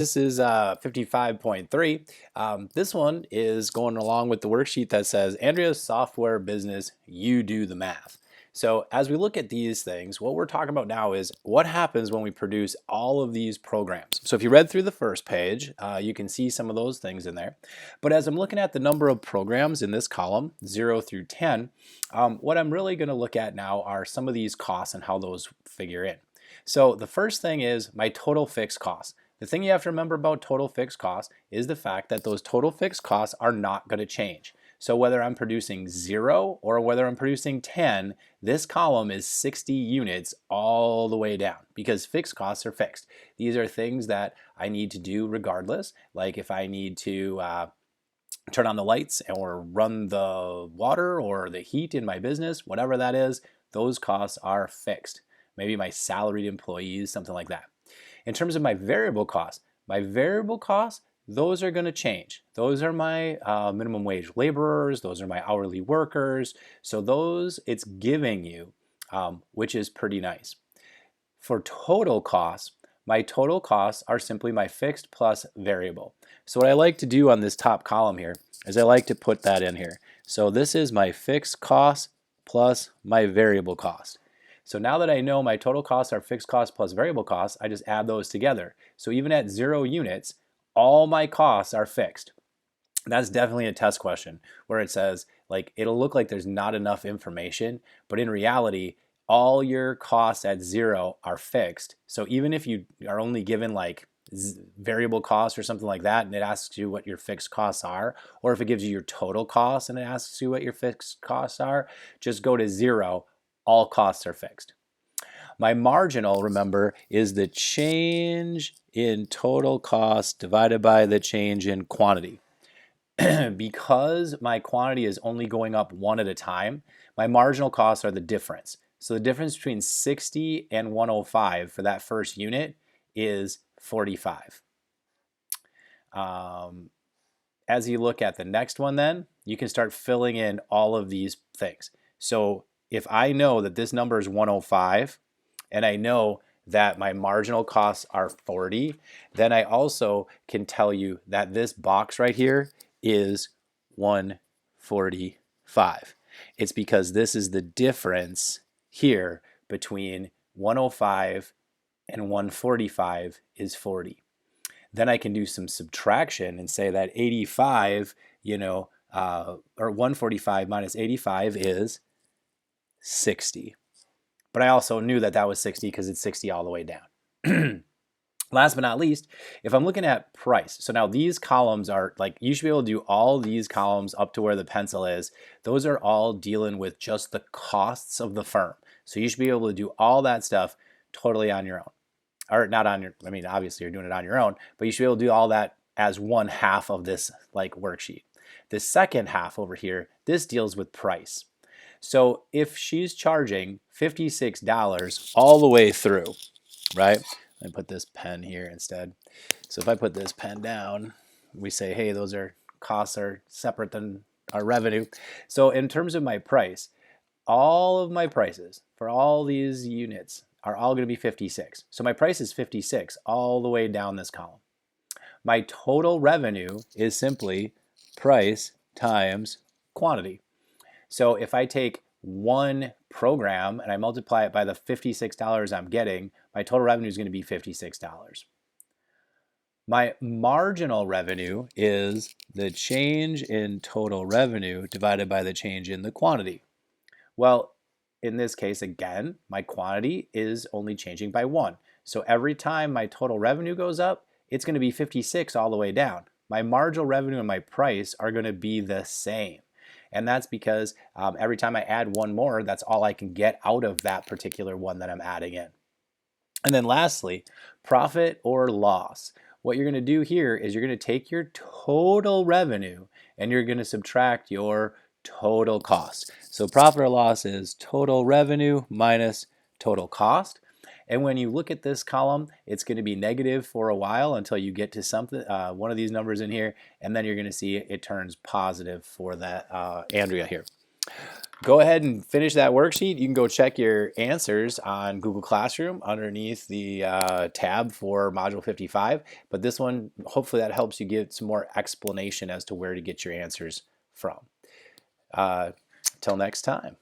This is 55.3. This one is going along with the worksheet that says, Andrea's software business, you do the math. So as we look at these things, what we're talking about now is what happens when we produce all of these programs. So if you read through the first page, you can see some of those things in there. But as I'm looking at the number of programs in this column, 0 through 10, what I'm really going to look at now are some of these costs and how those figure in. So the first thing is my total fixed costs. The thing you have to remember about total fixed costs is the fact that those total fixed costs are not going to change. So whether I'm producing 0 or whether I'm producing 10, this column is 60 units all the way down because fixed costs are fixed. These are things that I need to do regardless, like if I need to turn on the lights or run the water or the heat in my business, whatever that is, those costs are fixed. Maybe my salaried employees, something like that. In terms of my variable costs, those are going to change. Those are my minimum wage laborers, those are my hourly workers. So those it's giving you, which is pretty nice. For total costs, my total costs are simply my fixed plus variable. So what I like to do on this top column here is I like to put that in here. So this is my fixed cost plus my variable cost. So now that I know my total costs are fixed costs plus variable costs, I just add those together. So even at 0 units, all my costs are fixed. That's definitely a test question where it says, like, it'll look like there's not enough information, but in reality, all your costs at 0 are fixed. So even if you are only given like variable costs or something like that, and it asks you what your fixed costs are, or if it gives you your total costs and it asks you what your fixed costs are, just go to 0. All costs are fixed. My marginal, remember, is the change in total cost divided by the change in quantity. Because my quantity is only going up one at a time, my marginal costs are the difference. So the difference between 60 and 105 for that first unit is 45. As you look at the next one then, you can start filling in all of these things. So if I know that this number is 105 and I know that my marginal costs are 40, then I also can tell you that this box right here is 145. It's because this is the difference here between 105 and 145 is 40. Then I can do some subtraction and say that 85, or 145 minus 85 is 60. But I also knew that that was 60 because it's 60 all the way down. Last but not least, if I'm looking at price, so now these columns are like, you should be able to do all these columns up to where the pencil is. Those are all dealing with just the costs of the firm. So you should be able to do all that stuff totally on your own. Or not on your, I mean, obviously you're doing it on your own, but you should be able to do all that as one half of this like worksheet. The second half over here, this deals with price. So if she's charging $56 all the way through, right? Let me put this pen here instead. So if I put this pen down, we say, hey, those are costs are separate than our revenue. So in terms of my price, all of my prices for all these units are all going to be 56. So my price is 56 all the way down this column. My total revenue is simply price times quantity. So if I take one program and I multiply it by the $56 I'm getting, my total revenue is going to be $56. My marginal revenue is the change in total revenue divided by the change in the quantity. Well, in this case, again, my quantity is only changing by 1. So every time my total revenue goes up, it's going to be 56 all the way down. My marginal revenue and my price are going to be the same. And that's because every time I add one more, that's all I can get out of that particular one that I'm adding in. And then lastly, profit or loss. What you're going to do here is you're going to take your total revenue and you're going to subtract your total cost. So profit or loss is total revenue minus total cost. And when you look at this column, it's going to be negative for a while until you get to something, one of these numbers in here, and then you're going to see it turns positive for that Andrea here. go ahead and finish that worksheet. You can go check your answers on Google Classroom underneath the tab for Module 55. But this one, hopefully that helps you get some more explanation as to where to get your answers from. Till next time.